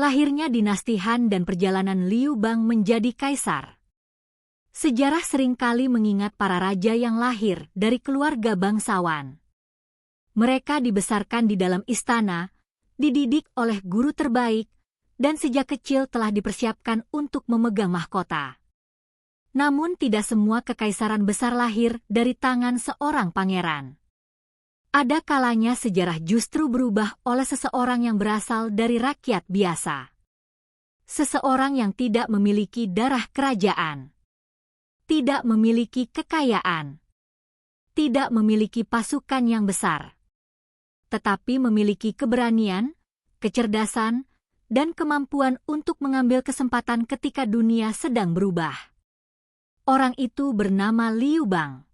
Lahirnya dinasti Han dan perjalanan Liu Bang menjadi kaisar. Sejarah seringkali mengingat para raja yang lahir dari keluarga bangsawan. Mereka dibesarkan di dalam istana, dididik oleh guru terbaik, dan sejak kecil telah dipersiapkan untuk memegang mahkota. Namun tidak semua kekaisaran besar lahir dari tangan seorang pangeran. Ada kalanya sejarah justru berubah oleh seseorang yang berasal dari rakyat biasa. Seseorang yang tidak memiliki darah kerajaan, tidak memiliki kekayaan, tidak memiliki pasukan yang besar, tetapi memiliki keberanian, kecerdasan, dan kemampuan untuk mengambil kesempatan ketika dunia sedang berubah. Orang itu bernama Liu Bang.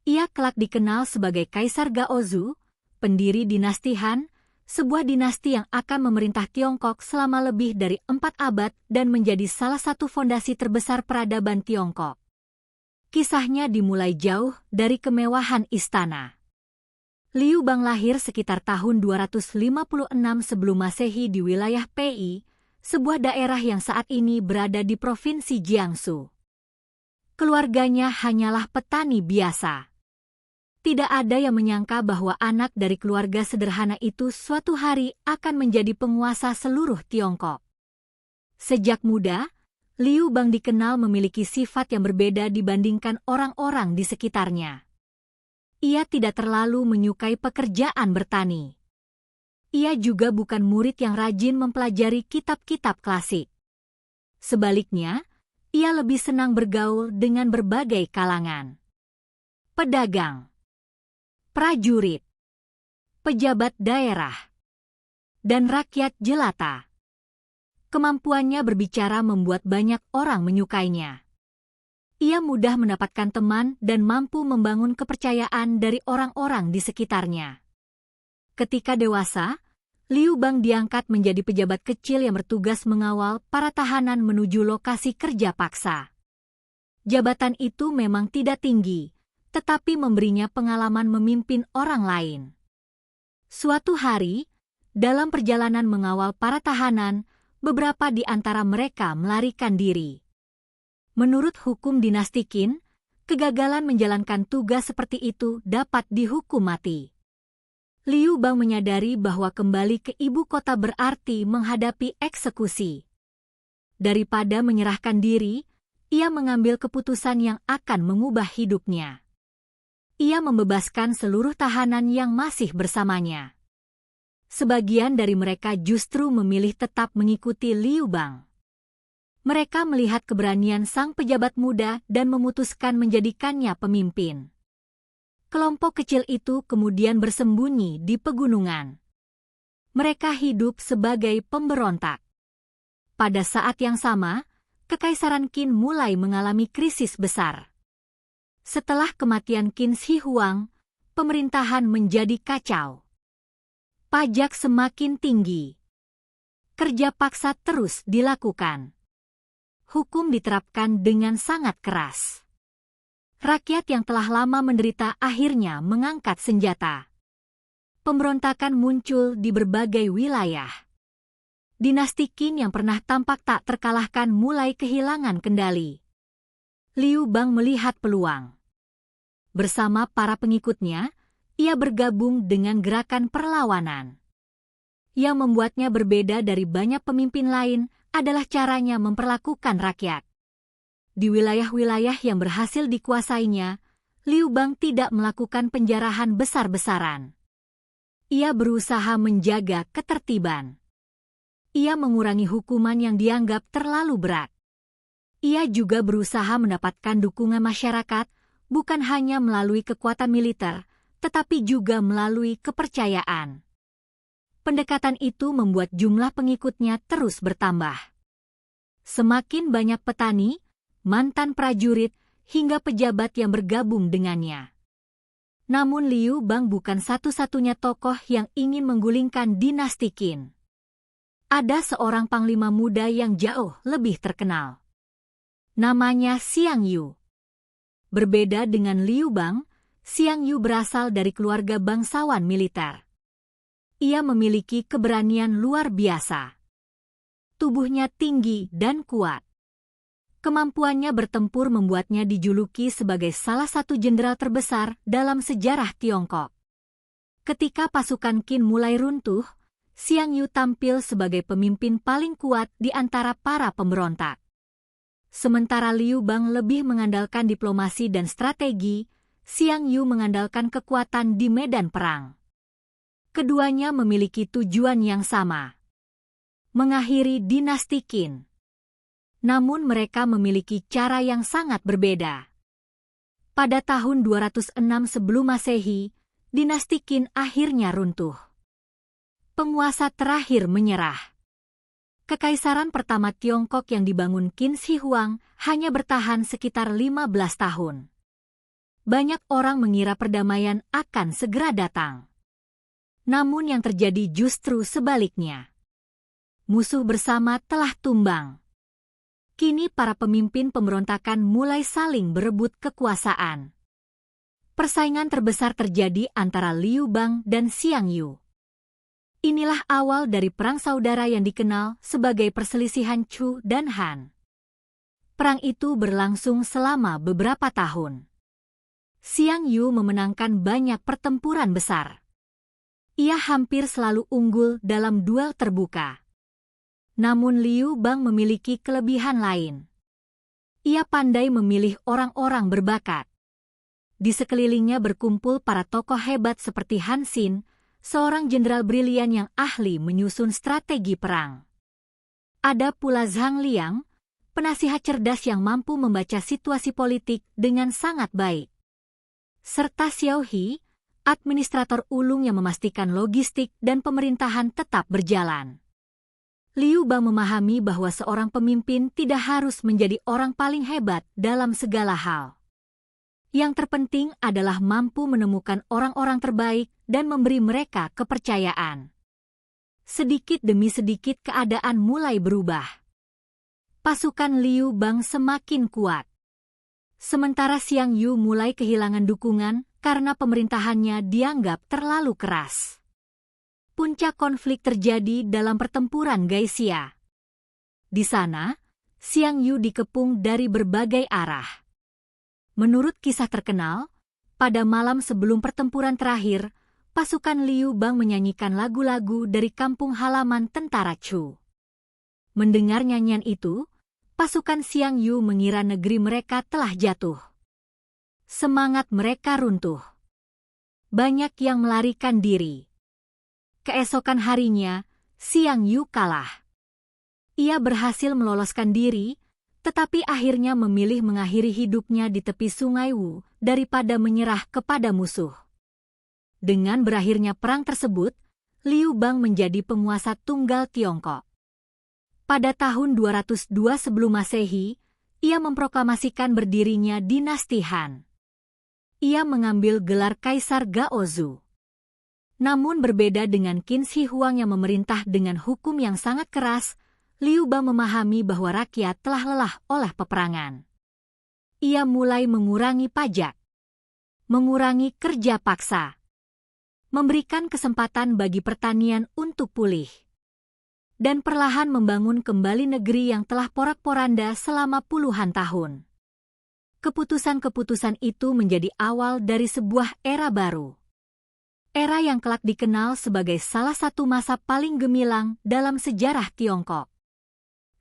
Ia kelak dikenal sebagai Kaisar Gaozu, pendiri dinasti Han, sebuah dinasti yang akan memerintah Tiongkok selama lebih dari 4 abad dan menjadi salah satu fondasi terbesar peradaban Tiongkok. Kisahnya dimulai jauh dari kemewahan istana. Liu Bang lahir sekitar tahun 256 sebelum Masehi di wilayah Pei, sebuah daerah yang saat ini berada di Provinsi Jiangsu. Keluarganya hanyalah petani biasa. Tidak ada yang menyangka bahwa anak dari keluarga sederhana itu suatu hari akan menjadi penguasa seluruh Tiongkok. Sejak muda, Liu Bang dikenal memiliki sifat yang berbeda dibandingkan orang-orang di sekitarnya. Ia tidak terlalu menyukai pekerjaan bertani. Ia juga bukan murid yang rajin mempelajari kitab-kitab klasik. Sebaliknya, ia lebih senang bergaul dengan berbagai kalangan. Pedagang, prajurit, pejabat daerah, dan rakyat jelata. Kemampuannya berbicara membuat banyak orang menyukainya. Ia mudah mendapatkan teman dan mampu membangun kepercayaan dari orang-orang di sekitarnya. Ketika dewasa, Liu Bang diangkat menjadi pejabat kecil yang bertugas mengawal para tahanan menuju lokasi kerja paksa. Jabatan itu memang tidak tinggi, tetapi memberinya pengalaman memimpin orang lain. Suatu hari, dalam perjalanan mengawal para tahanan, beberapa di antara mereka melarikan diri. Menurut hukum dinasti Qin, kegagalan menjalankan tugas seperti itu dapat dihukum mati. Liu Bang menyadari bahwa kembali ke ibu kota berarti menghadapi eksekusi. Daripada menyerahkan diri, ia mengambil keputusan yang akan mengubah hidupnya. Ia membebaskan seluruh tahanan yang masih bersamanya. Sebagian dari mereka justru memilih tetap mengikuti Liu Bang. Mereka melihat keberanian sang pejabat muda dan memutuskan menjadikannya pemimpin. Kelompok kecil itu kemudian bersembunyi di pegunungan. Mereka hidup sebagai pemberontak. Pada saat yang sama, Kekaisaran Qin mulai mengalami krisis besar. Setelah kematian Qin Shi Huang, pemerintahan menjadi kacau. Pajak semakin tinggi. Kerja paksa terus dilakukan. Hukum diterapkan dengan sangat keras. Rakyat yang telah lama menderita akhirnya mengangkat senjata. Pemberontakan muncul di berbagai wilayah. Dinasti Qin yang pernah tampak tak terkalahkan mulai kehilangan kendali. Liu Bang melihat peluang. Bersama para pengikutnya, ia bergabung dengan gerakan perlawanan. Yang membuatnya berbeda dari banyak pemimpin lain adalah caranya memperlakukan rakyat. Di wilayah-wilayah yang berhasil dikuasainya, Liu Bang tidak melakukan penjarahan besar-besaran. Ia berusaha menjaga ketertiban. Ia mengurangi hukuman yang dianggap terlalu berat. Ia juga berusaha mendapatkan dukungan masyarakat, bukan hanya melalui kekuatan militer, tetapi juga melalui kepercayaan. Pendekatan itu membuat jumlah pengikutnya terus bertambah. Semakin banyak petani, mantan prajurit, hingga pejabat yang bergabung dengannya. Namun Liu Bang bukan satu-satunya tokoh yang ingin menggulingkan dinasti Qin. Ada seorang panglima muda yang jauh lebih terkenal. Namanya Xiang Yu. Berbeda dengan Liu Bang, Xiang Yu berasal dari keluarga bangsawan militer. Ia memiliki keberanian luar biasa. Tubuhnya tinggi dan kuat. Kemampuannya bertempur membuatnya dijuluki sebagai salah satu jenderal terbesar dalam sejarah Tiongkok. Ketika pasukan Qin mulai runtuh, Xiang Yu tampil sebagai pemimpin paling kuat di antara para pemberontak. Sementara Liu Bang lebih mengandalkan diplomasi dan strategi, Xiang Yu mengandalkan kekuatan di medan perang. Keduanya memiliki tujuan yang sama: mengakhiri dinasti Qin. Namun mereka memiliki cara yang sangat berbeda. Pada tahun 206 sebelum Masehi, dinasti Qin akhirnya runtuh. Penguasa terakhir menyerah. Kekaisaran pertama Tiongkok yang dibangun Qin Shi Huang hanya bertahan sekitar 15 tahun. Banyak orang mengira perdamaian akan segera datang. Namun yang terjadi justru sebaliknya. Musuh bersama telah tumbang. Kini para pemimpin pemberontakan mulai saling berebut kekuasaan. Persaingan terbesar terjadi antara Liu Bang dan Xiang Yu. Inilah awal dari perang saudara yang dikenal sebagai perselisihan Chu dan Han. Perang itu berlangsung selama beberapa tahun. Xiang Yu memenangkan banyak pertempuran besar. Ia hampir selalu unggul dalam duel terbuka. Namun Liu Bang memiliki kelebihan lain. Ia pandai memilih orang-orang berbakat. Di sekelilingnya berkumpul para tokoh hebat seperti Han Xin, seorang jenderal brilian yang ahli menyusun strategi perang. Ada pula Zhang Liang, penasihat cerdas yang mampu membaca situasi politik dengan sangat baik. Serta Xiao He, administrator ulung yang memastikan logistik dan pemerintahan tetap berjalan. Liu Bang memahami bahwa seorang pemimpin tidak harus menjadi orang paling hebat dalam segala hal. Yang terpenting adalah mampu menemukan orang-orang terbaik dan memberi mereka kepercayaan. Sedikit demi sedikit keadaan mulai berubah. Pasukan Liu Bang semakin kuat. Sementara Xiang Yu mulai kehilangan dukungan karena pemerintahannya dianggap terlalu keras. Puncak konflik terjadi dalam pertempuran Gaixia. Di sana, Xiang Yu dikepung dari berbagai arah. Menurut kisah terkenal, pada malam sebelum pertempuran terakhir, pasukan Liu Bang menyanyikan lagu-lagu dari kampung halaman tentara Chu. Mendengar nyanyian itu, pasukan Xiang Yu mengira negeri mereka telah jatuh. Semangat mereka runtuh. Banyak yang melarikan diri. Keesokan harinya, Xiang Yu kalah. Ia berhasil meloloskan diri, tetapi akhirnya memilih mengakhiri hidupnya di tepi sungai Wu daripada menyerah kepada musuh. Dengan berakhirnya perang tersebut, Liu Bang menjadi penguasa tunggal Tiongkok. Pada tahun 202 sebelum Masehi, ia memproklamasikan berdirinya dinasti Han. Ia mengambil gelar Kaisar Gaozu. Namun berbeda dengan Qin Shi Huang yang memerintah dengan hukum yang sangat keras, Liu Bang memahami bahwa rakyat telah lelah oleh peperangan. Ia mulai mengurangi pajak, mengurangi kerja paksa, memberikan kesempatan bagi pertanian untuk pulih, dan perlahan membangun kembali negeri yang telah porak-poranda selama puluhan tahun. Keputusan-keputusan itu menjadi awal dari sebuah era baru. Era yang kelak dikenal sebagai salah satu masa paling gemilang dalam sejarah Tiongkok.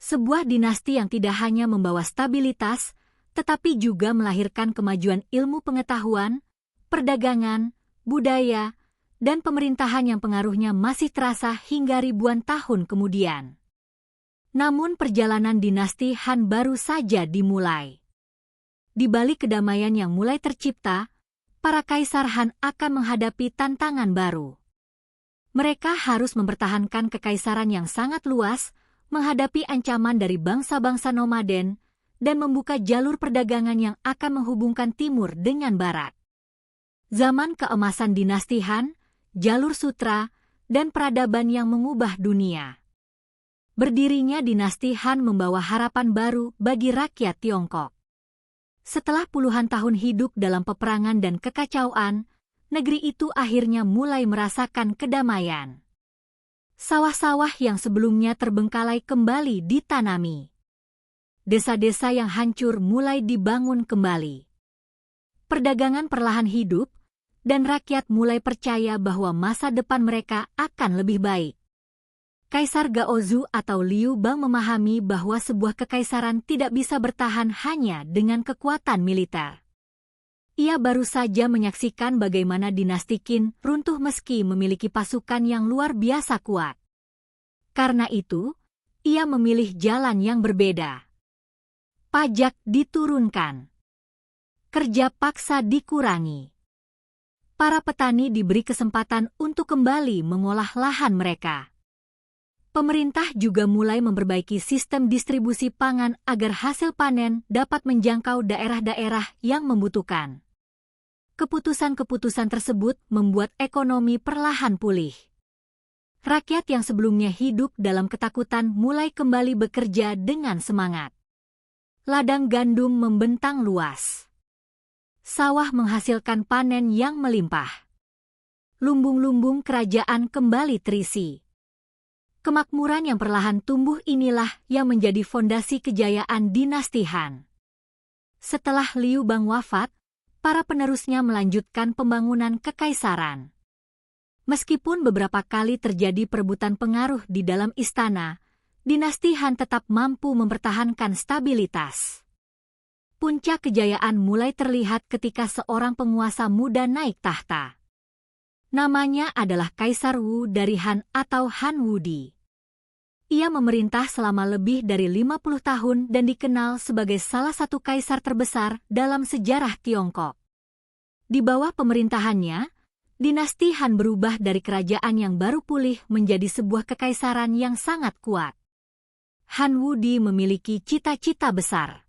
Sebuah dinasti yang tidak hanya membawa stabilitas, tetapi juga melahirkan kemajuan ilmu pengetahuan, perdagangan, budaya, dan pemerintahan yang pengaruhnya masih terasa hingga ribuan tahun kemudian. Namun perjalanan dinasti Han baru saja dimulai. Di balik kedamaian yang mulai tercipta, para kaisar Han akan menghadapi tantangan baru. Mereka harus mempertahankan kekaisaran yang sangat luas, menghadapi ancaman dari bangsa-bangsa nomaden, dan membuka jalur perdagangan yang akan menghubungkan timur dengan barat. Zaman keemasan dinasti Han, jalur sutra, dan peradaban yang mengubah dunia. Berdirinya dinasti Han membawa harapan baru bagi rakyat Tiongkok. Setelah puluhan tahun hidup dalam peperangan dan kekacauan, negeri itu akhirnya mulai merasakan kedamaian. Sawah-sawah yang sebelumnya terbengkalai kembali ditanami. Desa-desa yang hancur mulai dibangun kembali. Perdagangan perlahan hidup, dan rakyat mulai percaya bahwa masa depan mereka akan lebih baik. Kaisar Gaozu atau Liu Bang memahami bahwa sebuah kekaisaran tidak bisa bertahan hanya dengan kekuatan militer. Ia baru saja menyaksikan bagaimana dinasti Qin runtuh meski memiliki pasukan yang luar biasa kuat. Karena itu, ia memilih jalan yang berbeda. Pajak diturunkan. Kerja paksa dikurangi. Para petani diberi kesempatan untuk kembali mengolah lahan mereka. Pemerintah juga mulai memperbaiki sistem distribusi pangan agar hasil panen dapat menjangkau daerah-daerah yang membutuhkan. Keputusan-keputusan tersebut membuat ekonomi perlahan pulih. Rakyat yang sebelumnya hidup dalam ketakutan mulai kembali bekerja dengan semangat. Ladang gandum membentang luas. Sawah menghasilkan panen yang melimpah. Lumbung-lumbung kerajaan kembali terisi. Kemakmuran yang perlahan tumbuh inilah yang menjadi fondasi kejayaan dinasti Han. Setelah Liu Bang wafat, para penerusnya melanjutkan pembangunan kekaisaran. Meskipun beberapa kali terjadi perebutan pengaruh di dalam istana, dinasti Han tetap mampu mempertahankan stabilitas. Puncak kejayaan mulai terlihat ketika seorang penguasa muda naik tahta. Namanya adalah Kaisar Wu dari Han atau Han Wudi. Ia memerintah selama lebih dari 50 tahun dan dikenal sebagai salah satu kaisar terbesar dalam sejarah Tiongkok. Di bawah pemerintahannya, dinasti Han berubah dari kerajaan yang baru pulih menjadi sebuah kekaisaran yang sangat kuat. Han Wudi memiliki cita-cita besar.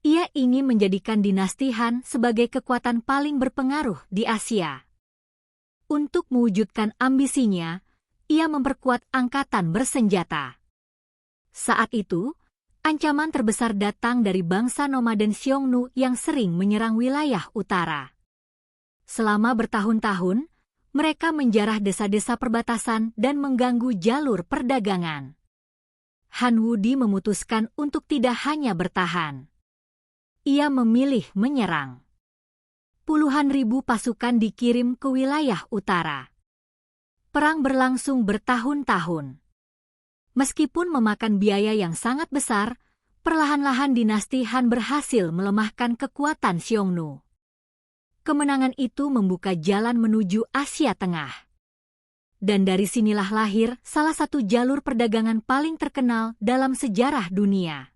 Ia ingin menjadikan dinasti Han sebagai kekuatan paling berpengaruh di Asia. Untuk mewujudkan ambisinya, ia memperkuat angkatan bersenjata. Saat itu, ancaman terbesar datang dari bangsa nomaden Xiongnu yang sering menyerang wilayah utara. Selama bertahun-tahun, mereka menjarah desa-desa perbatasan dan mengganggu jalur perdagangan. Han Wudi memutuskan untuk tidak hanya bertahan. Ia memilih menyerang. Puluhan ribu pasukan dikirim ke wilayah utara. Perang berlangsung bertahun-tahun. Meskipun memakan biaya yang sangat besar, perlahan-lahan dinasti Han berhasil melemahkan kekuatan Xiongnu. Kemenangan itu membuka jalan menuju Asia Tengah. Dan dari sinilah lahir salah satu jalur perdagangan paling terkenal dalam sejarah dunia.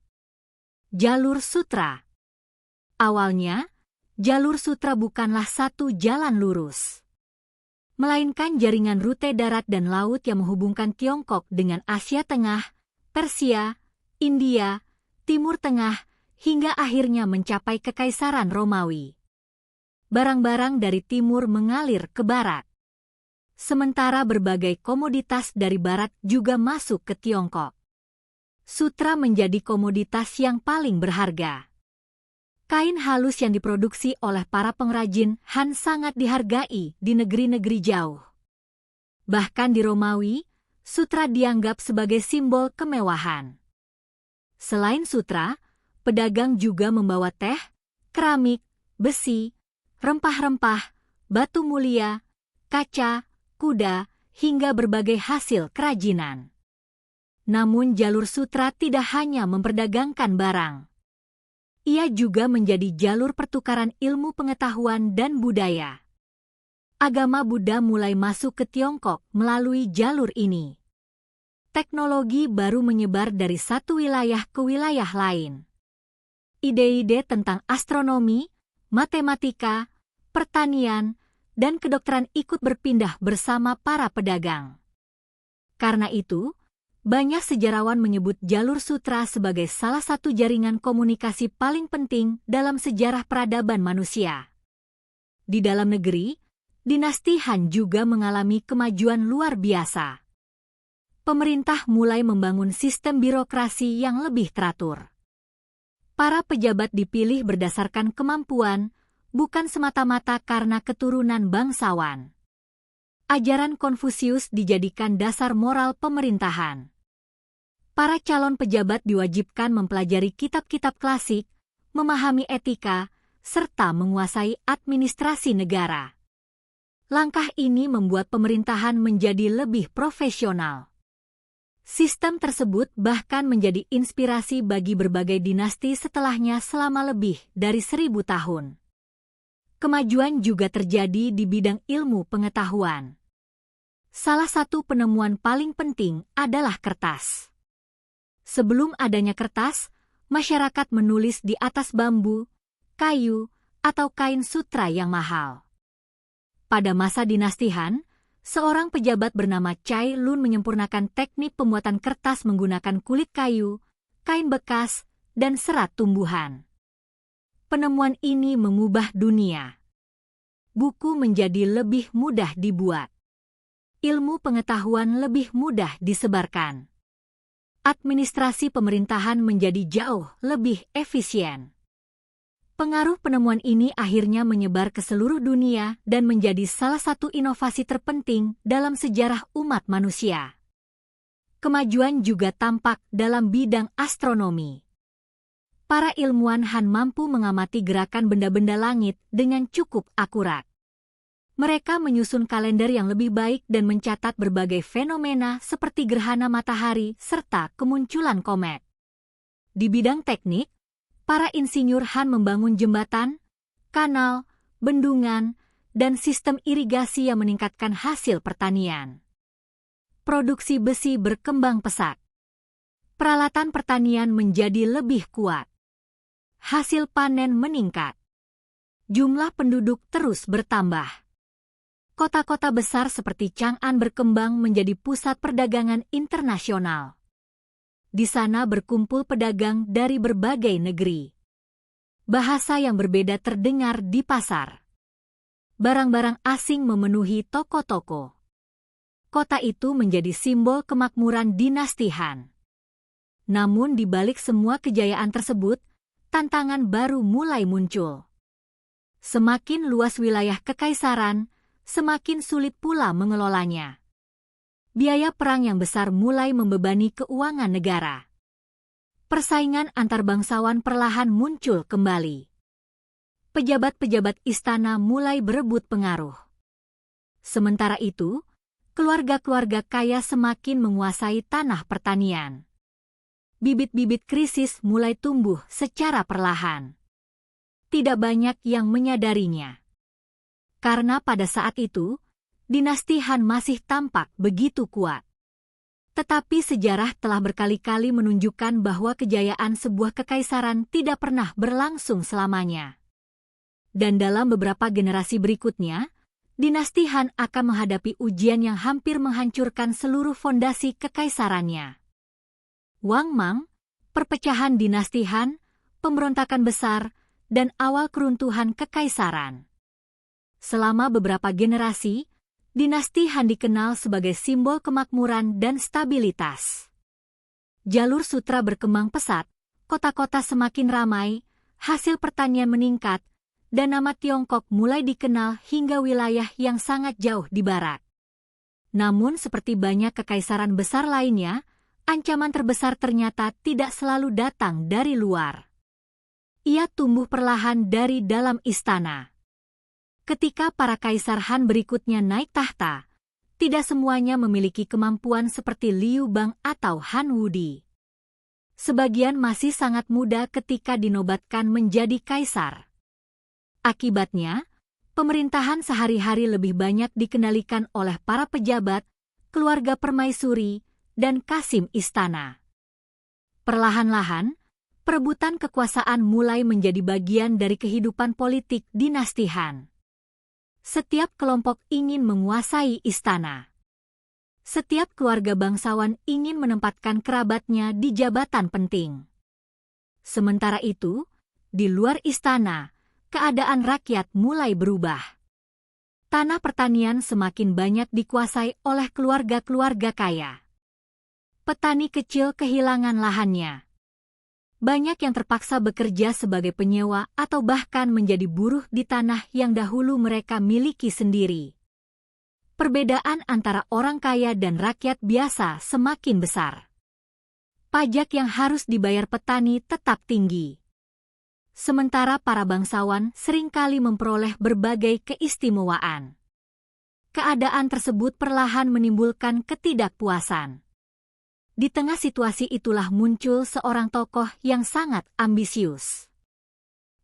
Jalur Sutra. Awalnya, jalur sutra bukanlah satu jalan lurus, melainkan jaringan rute darat dan laut yang menghubungkan Tiongkok dengan Asia Tengah, Persia, India, Timur Tengah, hingga akhirnya mencapai Kekaisaran Romawi. Barang-barang dari timur mengalir ke barat. Sementara berbagai komoditas dari barat juga masuk ke Tiongkok. Sutra menjadi komoditas yang paling berharga. Kain halus yang diproduksi oleh para pengrajin Han sangat dihargai di negeri-negeri jauh. Bahkan di Romawi, sutra dianggap sebagai simbol kemewahan. Selain sutra, pedagang juga membawa teh, keramik, besi, rempah-rempah, batu mulia, kaca, kuda, hingga berbagai hasil kerajinan. Namun jalur sutra tidak hanya memperdagangkan barang. Ia juga menjadi jalur pertukaran ilmu pengetahuan dan budaya. Agama Buddha mulai masuk ke Tiongkok melalui jalur ini. Teknologi baru menyebar dari satu wilayah ke wilayah lain. Ide-ide tentang astronomi, matematika, pertanian, dan kedokteran ikut berpindah bersama para pedagang. Karena itu, banyak sejarawan menyebut jalur sutra sebagai salah satu jaringan komunikasi paling penting dalam sejarah peradaban manusia. Di dalam negeri, dinasti Han juga mengalami kemajuan luar biasa. Pemerintah mulai membangun sistem birokrasi yang lebih teratur. Para pejabat dipilih berdasarkan kemampuan, bukan semata-mata karena keturunan bangsawan. ajaran Konfusius dijadikan dasar moral pemerintahan. Para calon pejabat diwajibkan mempelajari kitab-kitab klasik, memahami etika, serta menguasai administrasi negara. Langkah ini membuat pemerintahan menjadi lebih profesional. Sistem tersebut bahkan menjadi inspirasi bagi berbagai dinasti setelahnya selama lebih dari 1000 tahun. Kemajuan juga terjadi di bidang ilmu pengetahuan. Salah satu penemuan paling penting adalah kertas. Sebelum adanya kertas, masyarakat menulis di atas bambu, kayu, atau kain sutra yang mahal. Pada masa dinasti Han, seorang pejabat bernama Cai Lun menyempurnakan teknik pembuatan kertas menggunakan kulit kayu, kain bekas, dan serat tumbuhan. Penemuan ini mengubah dunia. Buku menjadi lebih mudah dibuat. Ilmu pengetahuan lebih mudah disebarkan. Administrasi pemerintahan menjadi jauh lebih efisien. Pengaruh penemuan ini akhirnya menyebar ke seluruh dunia dan menjadi salah satu inovasi terpenting dalam sejarah umat manusia. Kemajuan juga tampak dalam bidang astronomi. Para ilmuwan Han mampu mengamati gerakan benda-benda langit dengan cukup akurat. Mereka menyusun kalender yang lebih baik dan mencatat berbagai fenomena seperti gerhana matahari serta kemunculan komet. Di bidang teknik, para insinyur Han membangun jembatan, kanal, bendungan, dan sistem irigasi yang meningkatkan hasil pertanian. Produksi besi berkembang pesat. Peralatan pertanian menjadi lebih kuat. Hasil panen meningkat. Jumlah penduduk terus bertambah. Kota-kota besar seperti Chang'an berkembang menjadi pusat perdagangan internasional. Di sana berkumpul pedagang dari berbagai negeri. Bahasa yang berbeda terdengar di pasar. Barang-barang asing memenuhi toko-toko. Kota itu menjadi simbol kemakmuran dinasti Han. Namun di balik semua kejayaan tersebut, tantangan baru mulai muncul. Semakin luas wilayah kekaisaran, semakin sulit pula mengelolanya. Biaya perang yang besar mulai membebani keuangan negara. Persaingan antar bangsawan perlahan muncul kembali. Pejabat-pejabat istana mulai berebut pengaruh. Sementara itu, keluarga-keluarga kaya semakin menguasai tanah pertanian. Bibit-bibit krisis mulai tumbuh secara perlahan. Tidak banyak yang menyadarinya. Karena pada saat itu, dinasti Han masih tampak begitu kuat. Tetapi sejarah telah berkali-kali menunjukkan bahwa kejayaan sebuah kekaisaran tidak pernah berlangsung selamanya. Dan dalam beberapa generasi berikutnya, dinasti Han akan menghadapi ujian yang hampir menghancurkan seluruh fondasi kekaisarannya. Wang Mang, perpecahan dinasti Han, pemberontakan besar, dan awal keruntuhan kekaisaran. Selama beberapa generasi, dinasti Han dikenal sebagai simbol kemakmuran dan stabilitas. Jalur sutra berkembang pesat, kota-kota semakin ramai, hasil pertanian meningkat, dan nama Tiongkok mulai dikenal hingga wilayah yang sangat jauh di barat. Namun seperti banyak kekaisaran besar lainnya, ancaman terbesar ternyata tidak selalu datang dari luar. Ia tumbuh perlahan dari dalam istana. Ketika para kaisar Han berikutnya naik tahta, tidak semuanya memiliki kemampuan seperti Liu Bang atau Han Wudi. Sebagian masih sangat muda ketika dinobatkan menjadi kaisar. Akibatnya, pemerintahan sehari-hari lebih banyak dikendalikan oleh para pejabat, keluarga permaisuri, dan kasim istana. Perlahan-lahan, perebutan kekuasaan mulai menjadi bagian dari kehidupan politik dinasti Han. Setiap kelompok ingin menguasai istana. Setiap keluarga bangsawan ingin menempatkan kerabatnya di jabatan penting. Sementara itu, di luar istana, keadaan rakyat mulai berubah. Tanah pertanian semakin banyak dikuasai oleh keluarga-keluarga kaya. Petani kecil kehilangan lahannya. Banyak yang terpaksa bekerja sebagai penyewa atau bahkan menjadi buruh di tanah yang dahulu mereka miliki sendiri. perbedaan antara orang kaya dan rakyat biasa semakin besar. Pajak yang harus dibayar petani tetap tinggi. Sementara para bangsawan seringkali memperoleh berbagai keistimewaan. Keadaan tersebut perlahan menimbulkan ketidakpuasan. Di tengah situasi itulah muncul seorang tokoh yang sangat ambisius.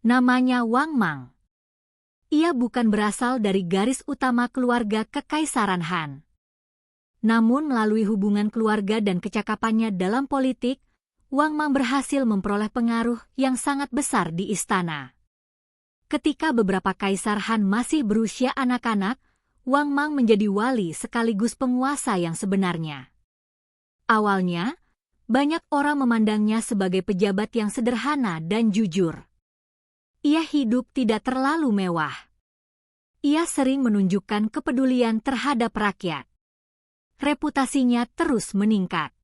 Namanya Wang Mang. Ia bukan berasal dari garis utama keluarga Kekaisaran Han. Namun melalui hubungan keluarga dan kecakapannya dalam politik, Wang Mang berhasil memperoleh pengaruh yang sangat besar di istana. Ketika beberapa kaisar Han masih berusia anak-anak, Wang Mang menjadi wali sekaligus penguasa yang sebenarnya. Awalnya, banyak orang memandangnya sebagai pejabat yang sederhana dan jujur. Ia hidup tidak terlalu mewah. Ia sering menunjukkan kepedulian terhadap rakyat. Reputasinya terus meningkat.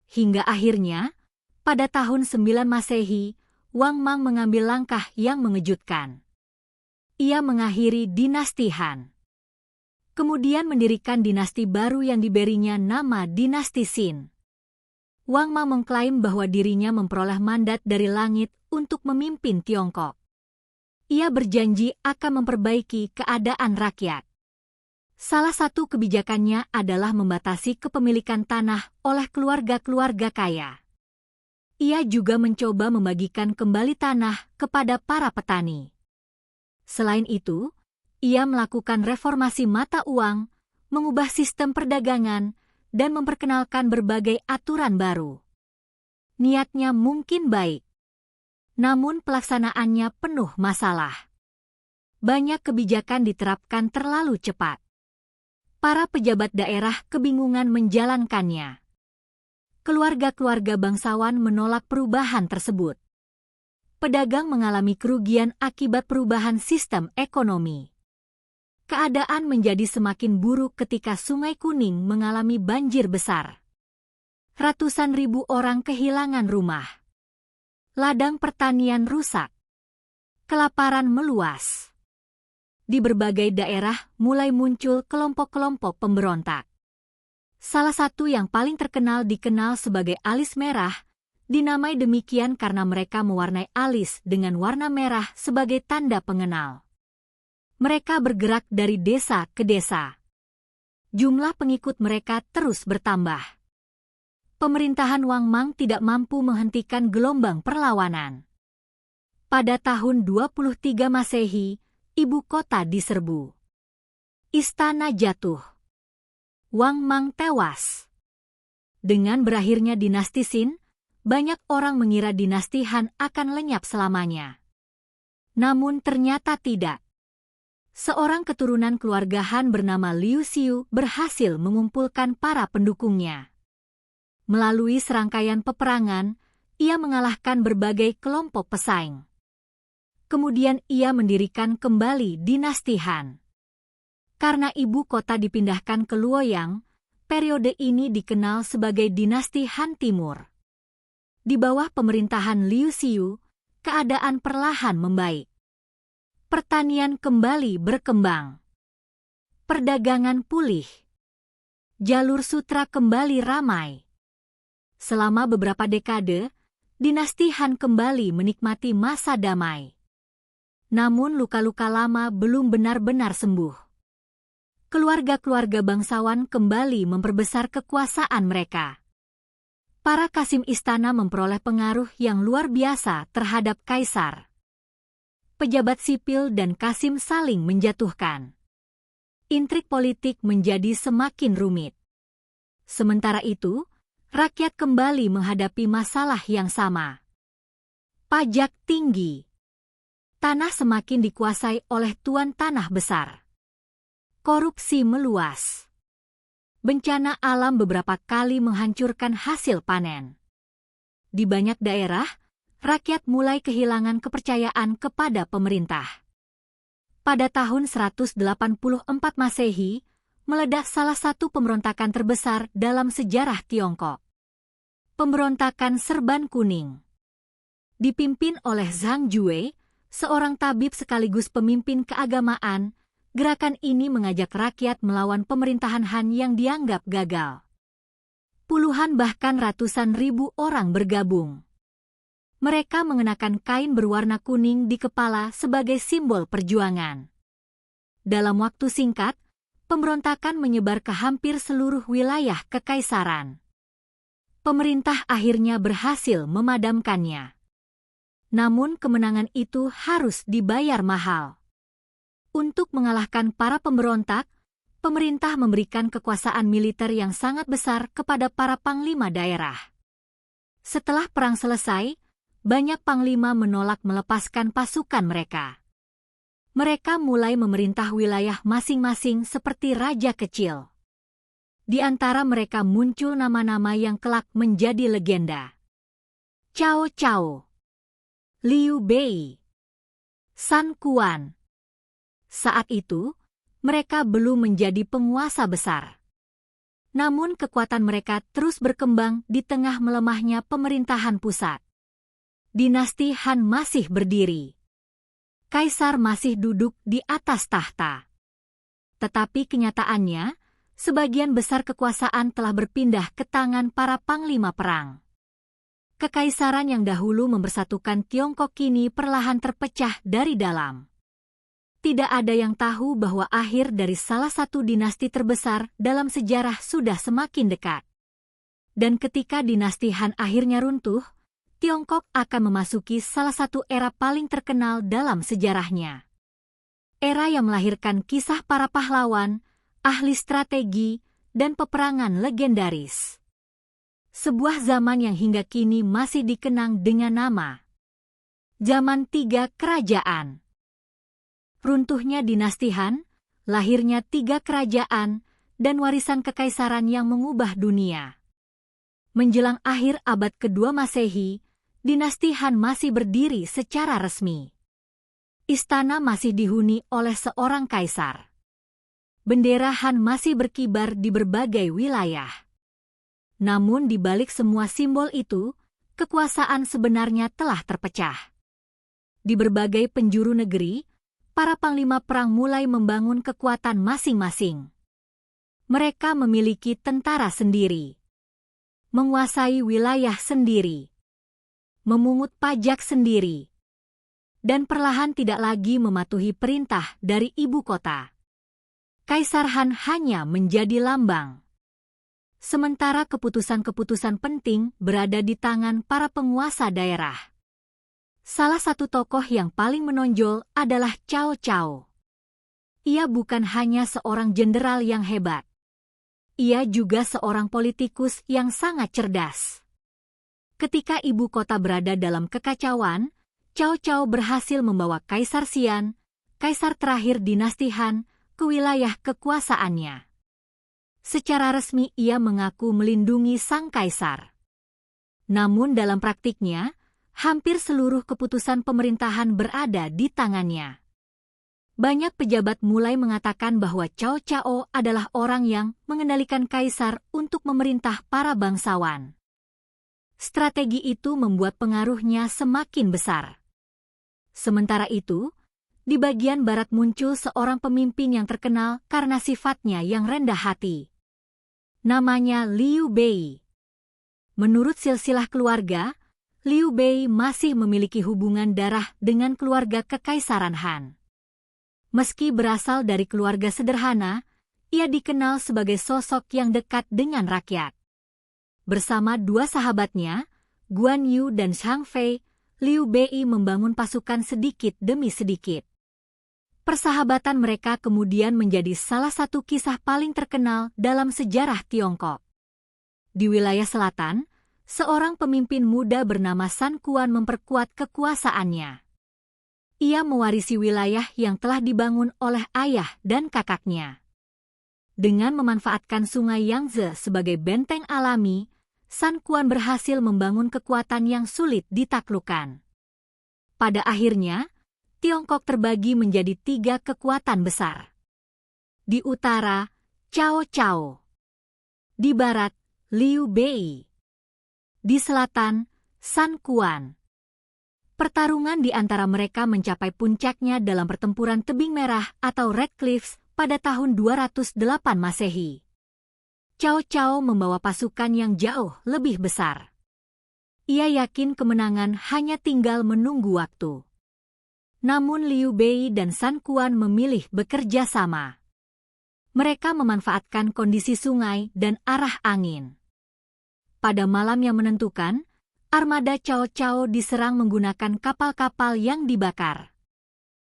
Hingga akhirnya, pada tahun 9 Masehi, Wang Mang mengambil langkah yang mengejutkan. Ia mengakhiri dinasti Han. Kemudian mendirikan dinasti baru yang diberinya nama dinasti Qin. Wang Mang mengklaim bahwa dirinya memperoleh mandat dari langit untuk memimpin Tiongkok. Ia berjanji akan memperbaiki keadaan rakyat. Salah satu kebijakannya adalah membatasi kepemilikan tanah oleh keluarga-keluarga kaya. Ia juga mencoba membagikan kembali tanah kepada para petani. Selain itu, ia melakukan reformasi mata uang, mengubah sistem perdagangan, dan memperkenalkan berbagai aturan baru. Niatnya mungkin baik, namun pelaksanaannya penuh masalah. Banyak kebijakan diterapkan terlalu cepat. Para pejabat daerah kebingungan menjalankannya. Keluarga-keluarga bangsawan menolak perubahan tersebut. Pedagang mengalami kerugian akibat perubahan sistem ekonomi. Keadaan menjadi semakin buruk ketika Sungai Kuning mengalami banjir besar. Ratusan ribu orang kehilangan rumah. Ladang pertanian rusak. Kelaparan meluas. Di berbagai daerah mulai muncul kelompok-kelompok pemberontak. Salah satu yang paling terkenal dikenal sebagai alis merah, dinamai demikian karena mereka mewarnai alis dengan warna merah sebagai tanda pengenal. Mereka bergerak dari desa ke desa. Jumlah pengikut mereka terus bertambah. Pemerintahan Wang Mang tidak mampu menghentikan gelombang perlawanan. Pada tahun 23 Masehi, ibu kota diserbu. Istana jatuh. Wang Mang tewas. Dengan berakhirnya dinasti Qin, banyak orang mengira dinasti Han akan lenyap selamanya. Namun ternyata tidak. Seorang keturunan keluarga Han bernama Liu Xiu berhasil mengumpulkan para pendukungnya. Melalui serangkaian peperangan, ia mengalahkan berbagai kelompok pesaing. Kemudian ia mendirikan kembali dinasti Han. Karena ibu kota dipindahkan ke Luoyang, periode ini dikenal sebagai dinasti Han Timur. Di bawah pemerintahan Liu Xiu, keadaan perlahan membaik. Pertanian kembali berkembang. Perdagangan pulih. Jalur sutra kembali ramai. Selama beberapa dekade, dinasti Han kembali menikmati masa damai. Namun luka-luka lama belum benar-benar sembuh. Keluarga-keluarga bangsawan kembali memperbesar kekuasaan mereka. Para kasim istana memperoleh pengaruh yang luar biasa terhadap kaisar. Pejabat sipil dan kasim saling menjatuhkan. Intrik politik menjadi semakin rumit. Sementara itu, rakyat kembali menghadapi masalah yang sama. Pajak tinggi. Tanah semakin dikuasai oleh tuan tanah besar. Korupsi meluas. Bencana alam beberapa kali menghancurkan hasil panen. Di banyak daerah, rakyat mulai kehilangan kepercayaan kepada pemerintah. Pada tahun 184 Masehi, meledak salah satu pemberontakan terbesar dalam sejarah Tiongkok. Pemberontakan Serban Kuning. Dipimpin oleh Zhang Jue, seorang tabib sekaligus pemimpin keagamaan, Gerakan ini mengajak rakyat melawan pemerintahan Han yang dianggap gagal. Puluhan bahkan ratusan ribu orang bergabung. Mereka mengenakan kain berwarna kuning di kepala sebagai simbol perjuangan. Dalam waktu singkat, pemberontakan menyebar ke hampir seluruh wilayah kekaisaran. Pemerintah akhirnya berhasil memadamkannya. Namun kemenangan itu harus dibayar mahal. Untuk mengalahkan para pemberontak, pemerintah memberikan kekuasaan militer yang sangat besar kepada para panglima daerah. Setelah perang selesai, banyak panglima menolak melepaskan pasukan mereka. Mereka mulai memerintah wilayah masing-masing seperti raja kecil. Di antara mereka muncul nama-nama yang kelak menjadi legenda. Cao Cao, Liu Bei, Sun Quan. Saat itu, mereka belum menjadi penguasa besar. Namun kekuatan mereka terus berkembang di tengah melemahnya pemerintahan pusat. Dinasti Han masih berdiri. Kaisar masih duduk di atas tahta. Tetapi kenyataannya, sebagian besar kekuasaan telah berpindah ke tangan para panglima perang. Kekaisaran yang dahulu mempersatukan Tiongkok kini perlahan terpecah dari dalam. Tidak ada yang tahu bahwa akhir dari salah satu dinasti terbesar dalam sejarah sudah semakin dekat. Dan ketika dinasti Han akhirnya runtuh, Tiongkok akan memasuki salah satu era paling terkenal dalam sejarahnya. Era yang melahirkan kisah para pahlawan, ahli strategi, dan peperangan legendaris. Sebuah zaman yang hingga kini masih dikenang dengan nama Zaman Tiga Kerajaan. Runtuhnya dinasti Han, lahirnya tiga kerajaan, dan warisan kekaisaran yang mengubah dunia. Menjelang akhir abad kedua Masehi, dinasti Han masih berdiri secara resmi. Istana masih dihuni oleh seorang kaisar. Bendera Han masih berkibar di berbagai wilayah. Namun di balik semua simbol itu, kekuasaan sebenarnya telah terpecah. Di berbagai penjuru negeri, para panglima perang mulai membangun kekuatan masing-masing. Mereka memiliki tentara sendiri, menguasai wilayah sendiri, memungut pajak sendiri, dan perlahan tidak lagi mematuhi perintah dari ibu kota. Kaisar Han hanya menjadi lambang. Sementara keputusan-keputusan penting berada di tangan para penguasa daerah. Salah satu tokoh yang paling menonjol adalah Cao Cao. Ia bukan hanya seorang jenderal yang hebat. Ia juga seorang politikus yang sangat cerdas. Ketika ibu kota berada dalam kekacauan, Cao Cao berhasil membawa Kaisar Xian, kaisar terakhir dinasti Han, ke wilayah kekuasaannya. Secara resmi ia mengaku melindungi sang kaisar. Namun dalam praktiknya, hampir seluruh keputusan pemerintahan berada di tangannya. Banyak pejabat mulai mengatakan bahwa Cao Cao adalah orang yang mengendalikan kaisar untuk memerintah para bangsawan. Strategi itu membuat pengaruhnya semakin besar. Sementara itu, di bagian barat muncul seorang pemimpin yang terkenal karena sifatnya yang rendah hati. Namanya Liu Bei. Menurut silsilah keluarga, Liu Bei masih memiliki hubungan darah dengan keluarga Kekaisaran Han. Meski berasal dari keluarga sederhana, ia dikenal sebagai sosok yang dekat dengan rakyat. Bersama dua sahabatnya, Guan Yu dan Zhang Fei, Liu Bei membangun pasukan sedikit demi sedikit. Persahabatan mereka kemudian menjadi salah satu kisah paling terkenal dalam sejarah Tiongkok. Di wilayah selatan, seorang pemimpin muda bernama Sun Quan memperkuat kekuasaannya. Ia mewarisi wilayah yang telah dibangun oleh ayah dan kakaknya. Dengan memanfaatkan sungai Yangtze sebagai benteng alami, Sun Quan berhasil membangun kekuatan yang sulit ditaklukkan. Pada akhirnya, Tiongkok terbagi menjadi tiga kekuatan besar. Di utara, Cao Cao. Di barat, Liu Bei. Di selatan, Sun Quan. Pertarungan di antara mereka mencapai puncaknya dalam pertempuran Tebing Merah atau Red Cliffs pada tahun 208 Masehi. Cao Cao membawa pasukan yang jauh lebih besar. Ia yakin kemenangan hanya tinggal menunggu waktu. Namun Liu Bei dan San Quan memilih bekerja sama. Mereka memanfaatkan kondisi sungai dan arah angin. Pada malam yang menentukan, armada Cao Cao diserang menggunakan kapal-kapal yang dibakar.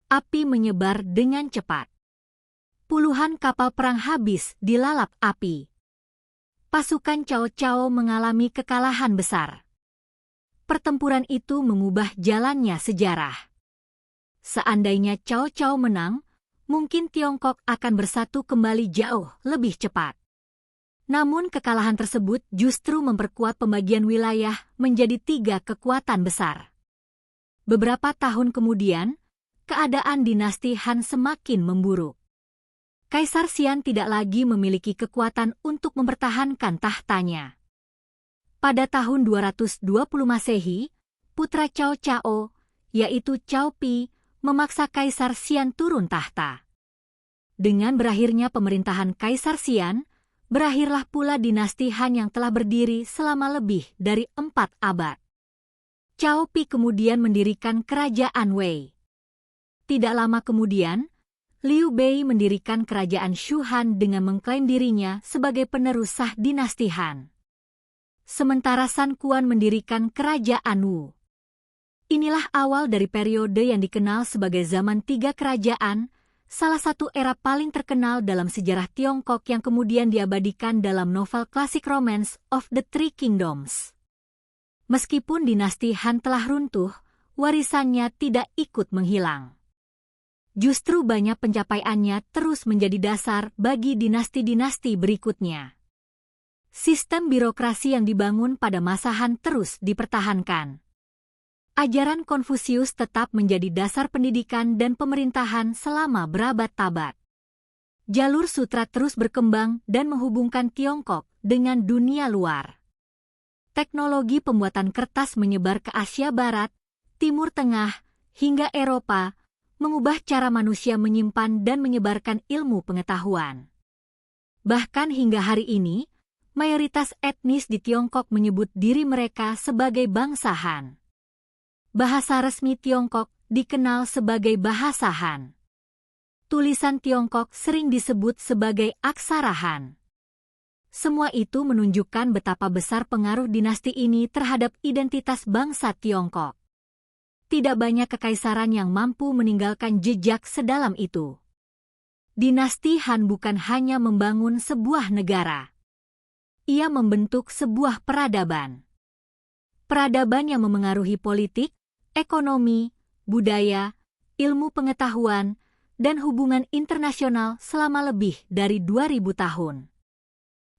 Api menyebar dengan cepat. Puluhan kapal perang habis dilalap api. Pasukan Cao Cao mengalami kekalahan besar. Pertempuran itu mengubah jalannya sejarah. Seandainya Cao Cao menang, mungkin Tiongkok akan bersatu kembali jauh lebih cepat. Namun kekalahan tersebut justru memperkuat pembagian wilayah menjadi 3 kekuatan besar. Beberapa tahun kemudian, keadaan dinasti Han semakin memburuk. Kaisar Xian tidak lagi memiliki kekuatan untuk mempertahankan tahtanya. Pada tahun 220 Masehi, putra Cao Cao, yaitu Cao Pi, memaksa Kaisar Xian turun tahta. Dengan berakhirnya pemerintahan Kaisar Xian, berakhirlah pula dinasti Han yang telah berdiri selama lebih dari 4 abad. Cao Pi kemudian mendirikan kerajaan Wei. Tidak lama kemudian, Liu Bei mendirikan kerajaan Shu Han dengan mengklaim dirinya sebagai penerus sah dinasti Han. Sementara San Quan mendirikan kerajaan Wu. Inilah awal dari periode yang dikenal sebagai zaman 3 kerajaan, salah satu era paling terkenal dalam sejarah Tiongkok yang kemudian diabadikan dalam novel klasik Romance of the Three Kingdoms. Meskipun dinasti Han telah runtuh, warisannya tidak ikut menghilang. Justru banyak pencapaiannya terus menjadi dasar bagi dinasti-dinasti berikutnya. Sistem birokrasi yang dibangun pada masa Han terus dipertahankan. Ajaran Konfusius tetap menjadi dasar pendidikan dan pemerintahan selama berabad-abad. Jalur sutra terus berkembang dan menghubungkan Tiongkok dengan dunia luar. Teknologi pembuatan kertas menyebar ke Asia Barat, Timur Tengah, hingga Eropa, mengubah cara manusia menyimpan dan menyebarkan ilmu pengetahuan. Bahkan hingga hari ini, mayoritas etnis di Tiongkok menyebut diri mereka sebagai bangsa Han. Bahasa resmi Tiongkok dikenal sebagai bahasa Han. Tulisan Tiongkok sering disebut sebagai aksara Han. Semua itu menunjukkan betapa besar pengaruh dinasti ini terhadap identitas bangsa Tiongkok. Tidak banyak kekaisaran yang mampu meninggalkan jejak sedalam itu. Dinasti Han bukan hanya membangun sebuah negara. Ia membentuk sebuah peradaban. Peradaban yang memengaruhi politik, ekonomi, budaya, ilmu pengetahuan, dan hubungan internasional selama lebih dari 2000 tahun.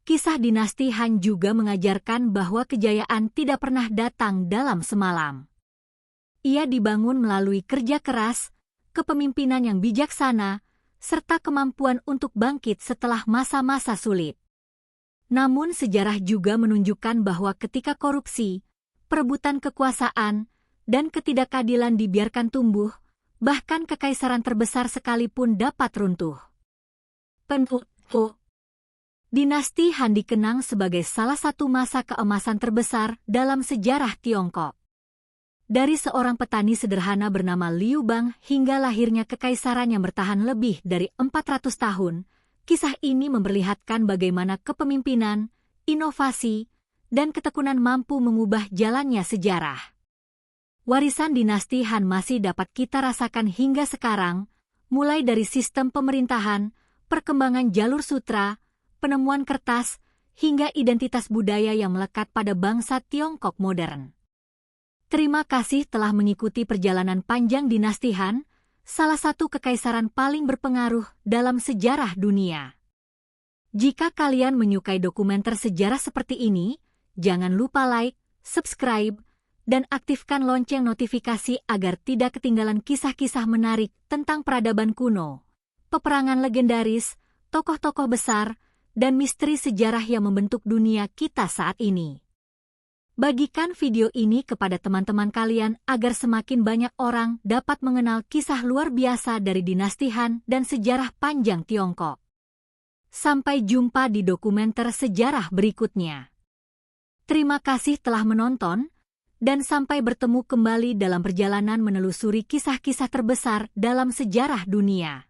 Kisah dinasti Han juga mengajarkan bahwa kejayaan tidak pernah datang dalam semalam. Ia dibangun melalui kerja keras, kepemimpinan yang bijaksana, serta kemampuan untuk bangkit setelah masa-masa sulit. Namun sejarah juga menunjukkan bahwa ketika korupsi, perebutan kekuasaan, dan ketidakadilan dibiarkan tumbuh, bahkan kekaisaran terbesar sekalipun dapat runtuh. Dinasti Han dikenang sebagai salah satu masa keemasan terbesar dalam sejarah Tiongkok. Dari seorang petani sederhana bernama Liu Bang hingga lahirnya kekaisaran yang bertahan lebih dari 400 tahun, kisah ini memperlihatkan bagaimana kepemimpinan, inovasi, dan ketekunan mampu mengubah jalannya sejarah. Warisan dinasti Han masih dapat kita rasakan hingga sekarang, mulai dari sistem pemerintahan, perkembangan jalur sutra, penemuan kertas, hingga identitas budaya yang melekat pada bangsa Tiongkok modern. Terima kasih telah mengikuti perjalanan panjang dinasti Han, salah satu kekaisaran paling berpengaruh dalam sejarah dunia. Jika kalian menyukai dokumenter sejarah seperti ini, jangan lupa like, subscribe, dan aktifkan lonceng notifikasi agar tidak ketinggalan kisah-kisah menarik tentang peradaban kuno, peperangan legendaris, tokoh-tokoh besar, dan misteri sejarah yang membentuk dunia kita saat ini. Bagikan video ini kepada teman-teman kalian agar semakin banyak orang dapat mengenal kisah luar biasa dari dinasti Han dan sejarah panjang Tiongkok. Sampai jumpa di dokumenter sejarah berikutnya. Terima kasih telah menonton, dan sampai bertemu kembali dalam perjalanan menelusuri kisah-kisah terbesar dalam sejarah dunia.